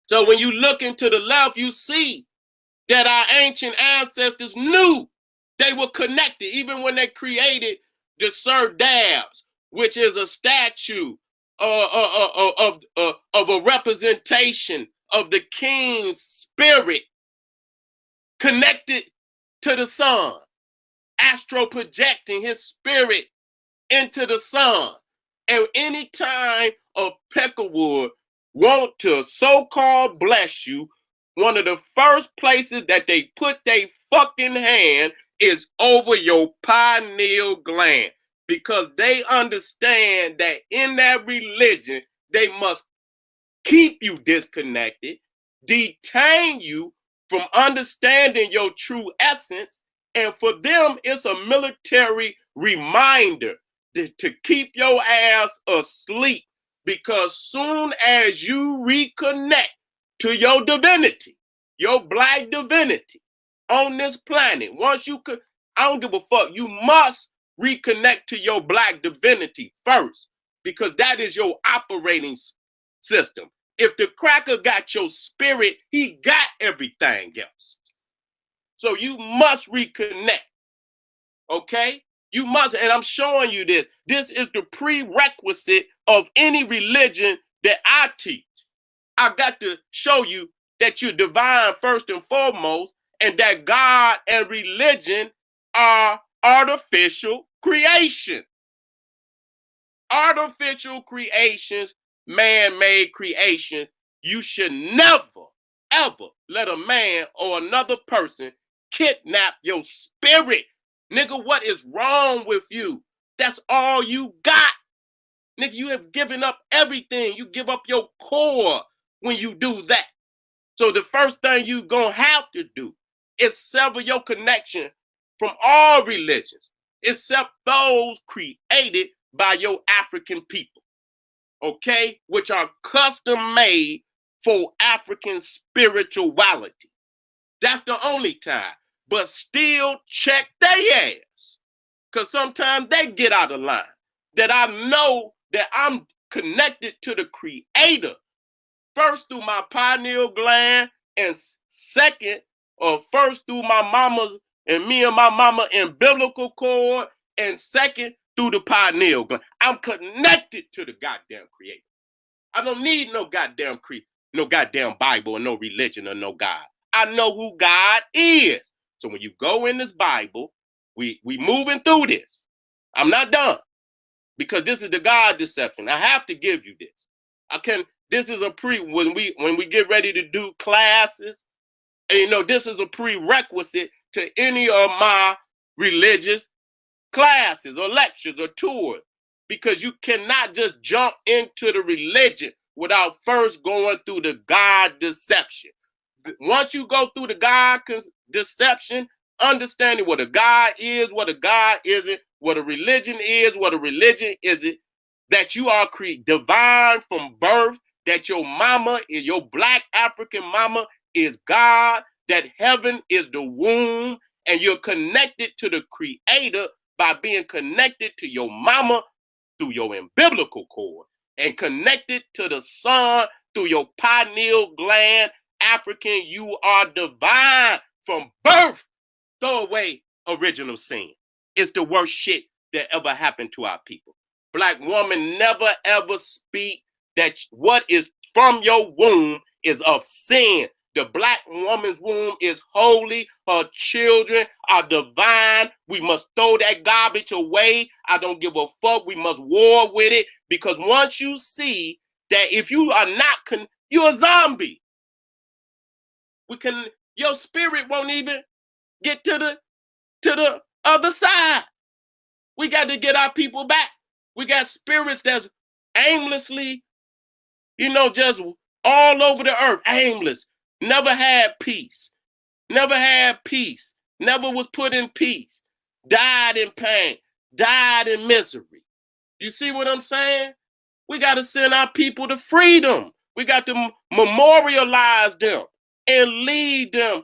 So when you look into the left, you see that our ancient ancestors knew they were connected, even when they created the Sir Dabs, which is a statue of a representation of the king's spirit connected to the sun, astro projecting his spirit into the sun. And anytime a peckerwood want to so-called bless you, one of the first places that they put their fucking hand is over your pineal gland, because they understand that in that religion, they must keep you disconnected, detain you from understanding your true essence, and for them, it's a military reminder to keep your ass asleep, because soon as you reconnect to your divinity, your black divinity on this planet, once you could, I don't give a fuck, you must reconnect to your black divinity first, because that is your operating system. If the cracker got your spirit, he got everything else. So you must reconnect, okay? You must, and I'm showing you this. This is the prerequisite of any religion that I teach. I got to show you that you're divine first and foremost, and that God and religion are artificial creation. Artificial creations, man-made creation. You should never, ever let a man or another person kidnap your spirit. Nigga, what is wrong with you? That's all you got. Nigga, you have given up everything. You give up your core when you do that. So the first thing you gonna have to do is sever your connection from all religions, except those created by your African people, okay? Which are custom made for African spirituality. That's the only time. But still check their ass, because sometimes they get out of line. That I know that I'm connected to the creator, first through my pineal gland, and second, or first through my mama's and me and my mama umbilical cord, and second through the pineal gland. I'm connected to the goddamn creator. I don't need no goddamn Bible or no religion or no God. I know who God is. So when you go in this Bible, we moving through this. I'm not done, because this is the God deception. I have to give you this. This is a when we get ready to do classes, and this is a prerequisite to any of my religious classes or lectures or tours, because you cannot just jump into the religion without first going through the God deception. Once you go through the God deception, understanding what a God is, what a God isn't, what a religion is, what a religion isn't, that you are divine from birth, that your mama is your black African mama is God, that heaven is the womb, and you're connected to the creator by being connected to your mama through your umbilical cord, and connected to the sun through your pineal gland. African, you are divine from birth. Throw away original sin. It's the worst shit that ever happened to our people. Black woman, never ever speak that what is from your womb is of sin. The black woman's womb is holy. Her children are divine. We must throw that garbage away. I don't give a fuck. We must war with it, because once you see that if you are not, you're a zombie. Your spirit won't even get to the other side. We got to get our people back. We got spirits that's aimlessly, just all over the earth, aimless. Never had peace. Never had peace. Never was put in peace. Died in pain. Died in misery. You see what I'm saying? We got to send our people to freedom. We got to memorialize them and lead them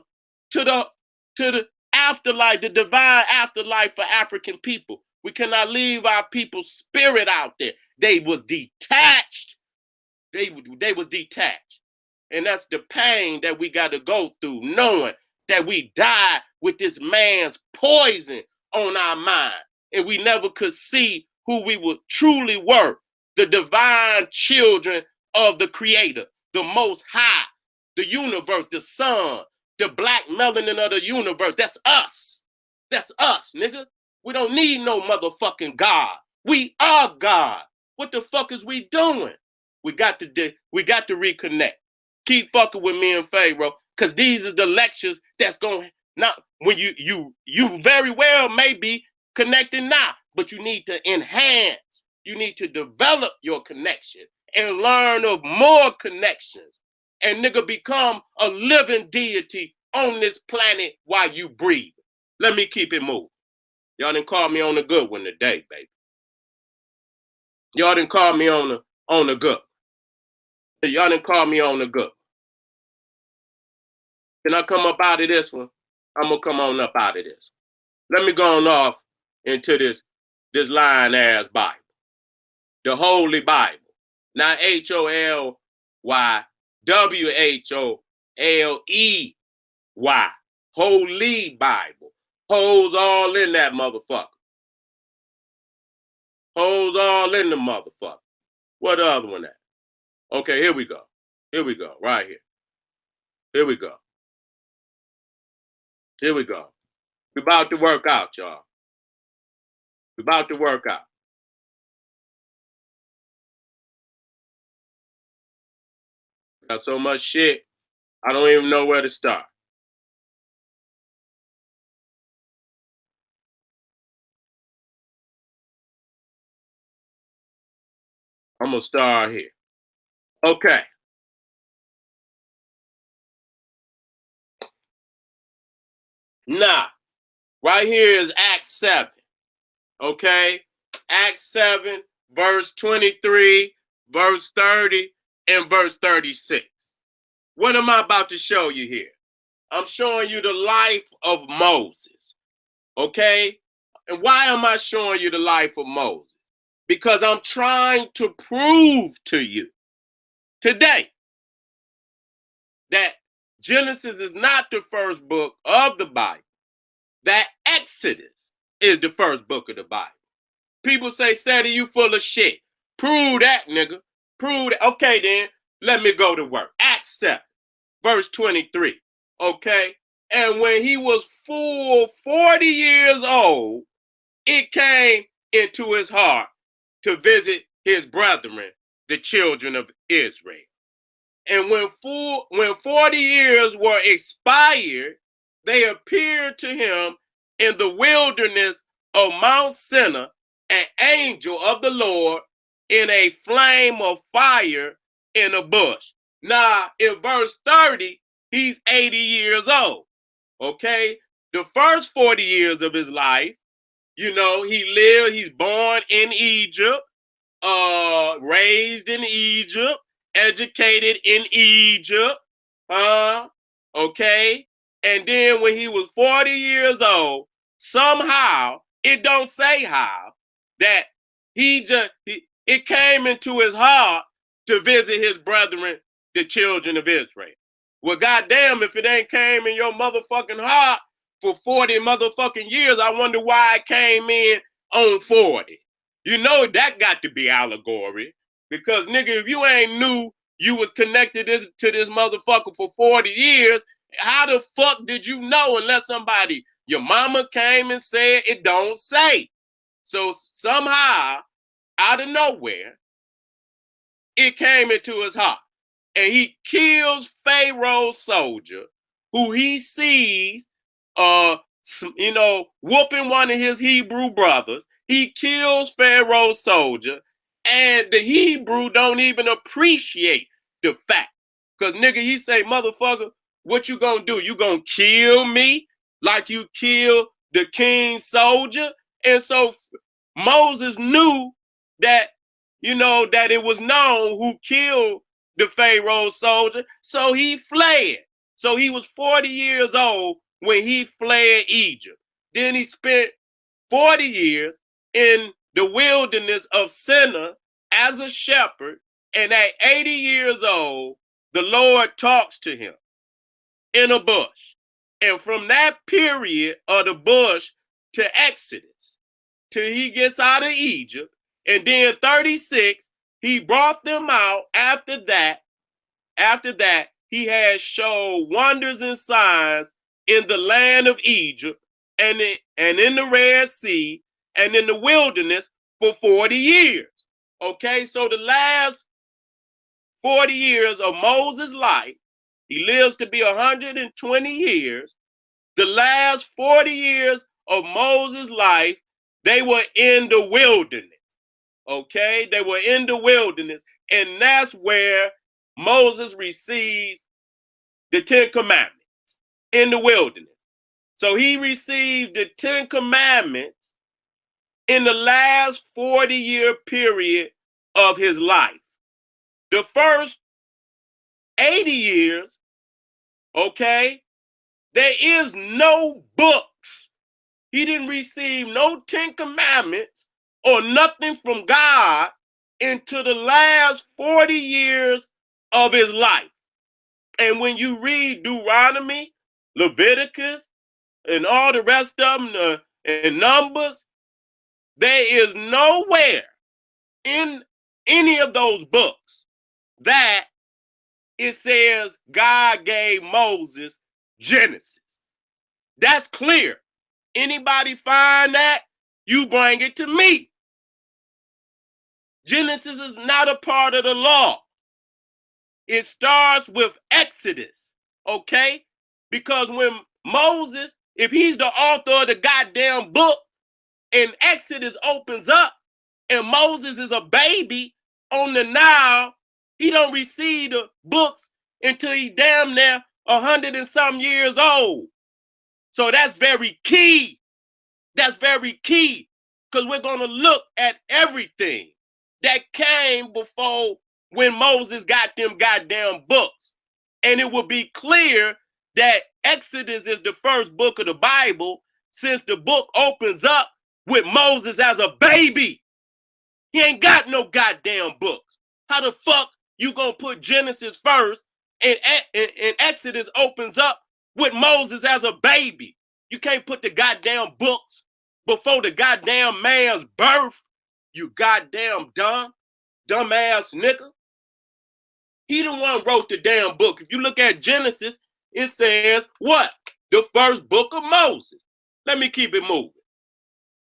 to the afterlife, the divine afterlife for African people. We cannot leave our people's spirit out there. They was detached. They was detached. And that's the pain that we got to go through, knowing that we died with this man's poison on our mind. And we never could see who we truly were, the divine children of the Creator, the Most High, the universe, the sun, the black melanin of the universe. That's us. That's us, nigga. We don't need no motherfucking God. We are God. What the fuck is we doing? We got to reconnect. Keep fucking with me and Pharaoh, because these are the lectures that's going not when you very well may be connecting now, but you need to enhance. You need to develop your connection and learn of more connections. And nigga, become a living deity on this planet while you breathe. Let me keep it moving. Y'all didn't call me on the good one today, baby. Y'all didn't call me on the good. Y'all didn't call me on the good. Can I come up out of this one? I'm gonna come on up out of this. Let me go on off into this lying ass Bible, the Holy Bible. Not HOLY, Holy Bible. Holes all in that motherfucker. Holes all in the motherfucker. What the other one at? Okay, here we go. Here we go, right here. Here we go. Here we go. We're about to work out, y'all. We're about to work out. Got so much shit, I don't even know where to start. I'm gonna start here. Okay. Now, right here is Acts 7. Okay? Acts 7, verse 23, verse 30, and verse 36. What am I about to show you here? I'm showing you the life of Moses. Okay? And why am I showing you the life of Moses? Because I'm trying to prove to you today that Genesis is not the first book of the Bible, that Exodus is the first book of the Bible. People say, Sadie, you full of shit. Prove that, nigga. Prove that. Okay, then, let me go to work. Acts 7, verse 23. Okay? And when he was full 40 years old, it came into his heart to visit his brethren, the children of Israel. And when 40 years were expired, they appeared to him in the wilderness of Mount Sinai, an angel of the Lord in a flame of fire in a bush. Now, in verse 30, he's 80 years old. Okay? The first 40 years of his life, he's born in Egypt, raised in Egypt, educated in Egypt, okay? And then when he was 40 years old, somehow, it don't say how, that it came into his heart to visit his brethren, the children of Israel. Well, goddamn, if it ain't came in your motherfucking heart for 40 motherfucking years, I wonder why it came in on 40. You know that got to be allegory. Because, nigga, if you ain't knew you was connected to this motherfucker for 40 years, how the fuck did you know unless your mama came and said it don't say? So somehow, out of nowhere, it came into his heart. And he kills Pharaoh's soldier, who he sees, whooping one of his Hebrew brothers. He kills Pharaoh's soldier, and the Hebrew don't even appreciate the fact. Because, nigga, he say, motherfucker, what you gonna do? You gonna kill me like you killed the king's soldier? And so Moses knew that, that it was known who killed the Pharaoh soldier, so he fled. So he was 40 years old when he fled Egypt. Then he spent 40 years in the wilderness of Sinai as a shepherd, and at 80 years old, the Lord talks to him in a bush. And from that period of the bush to Exodus, till he gets out of Egypt, and then 36, he brought them out. After that, he has shown wonders and signs in the land of Egypt and in the Red Sea and in the wilderness for 40 years. Okay, so the last 40 years of Moses' life, he lives to be 120 years. The last 40 years of Moses' life, they were in the wilderness. Okay, they were in the wilderness, and that's where Moses receives the 10 Commandments in the wilderness. So he received the 10 Commandments in the last 40-year period of his life. The first 80 years, okay, there is no books. He didn't receive no 10 Commandments or nothing from God into the last 40 years of his life. And when you read Deuteronomy, Leviticus, and all the rest of them, and Numbers, there is nowhere in any of those books that it says God gave Moses Genesis. That's clear. Anybody find that? You bring it to me. Genesis is not a part of the law. It starts with Exodus, okay? Because when Moses, if he's the author of the goddamn book, and Exodus opens up, and Moses is a baby on the Nile, he don't receive the books until he damn near 100 and some years old. So that's very key. That's very key, because we're going to look at everything that came before when Moses got them goddamn books. And it will be clear that Exodus is the first book of the Bible, since the book opens up with Moses as a baby. He ain't got no goddamn books. How the fuck you gonna put Genesis first and Exodus opens up with Moses as a baby? You can't put the goddamn books before the goddamn man's birth. You goddamn dumbass nigga. He the one wrote the damn book. If you look at Genesis, it says what? The first book of Moses. Let me keep it moving.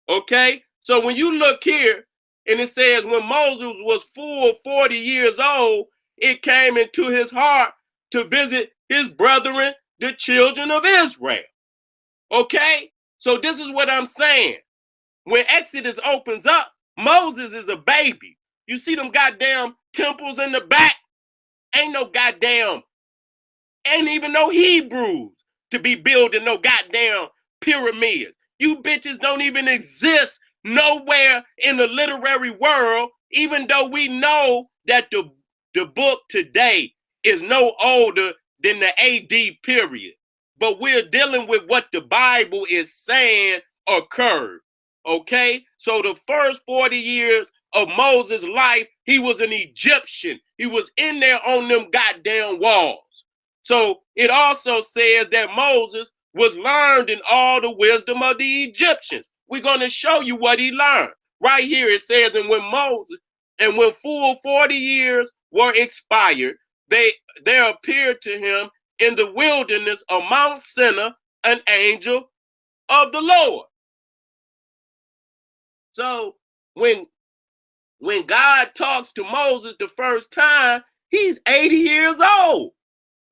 Okay? So when you look here, and it says when Moses was full 40 years old, it came into his heart to visit his brethren, the children of Israel. Okay? So this is what I'm saying. When Exodus opens up, Moses is a baby. You see them goddamn temples in the back? Ain't even no Hebrews to be building no goddamn pyramids. You bitches don't even exist nowhere in the literary world, even though we know that the book today is no older than the AD period. But we're dealing with what the Bible is saying occurred. Okay? So the first 40 years of Moses' life, he was an Egyptian. He was in there on them goddamn walls. So it also says that Moses was learned in all the wisdom of the Egyptians. We're going to show you what he learned. Right here it says, and when full 40 years were expired, there appeared to him in the wilderness of Mount Sinai an angel of the Lord. So when God talks to Moses the first time, he's 80 years old.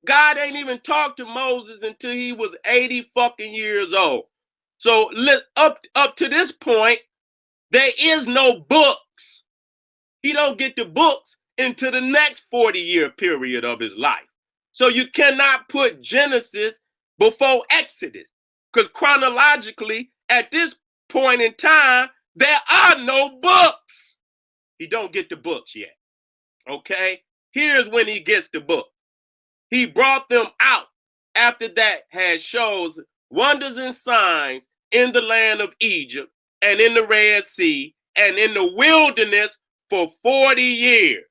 God ain't even talked to Moses until he was 80 fucking years old. So up to this point, there is no books. He don't get the books into the next 40-year period of his life. So you cannot put Genesis before Exodus, because chronologically, at this point in time, there are no books. He don't get the books yet. Okay? Here's when he gets the book. He brought them out. After that had shows wonders and signs in the land of Egypt and in the Red Sea and in the wilderness for 40 years.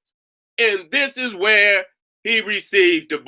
And this is where he received the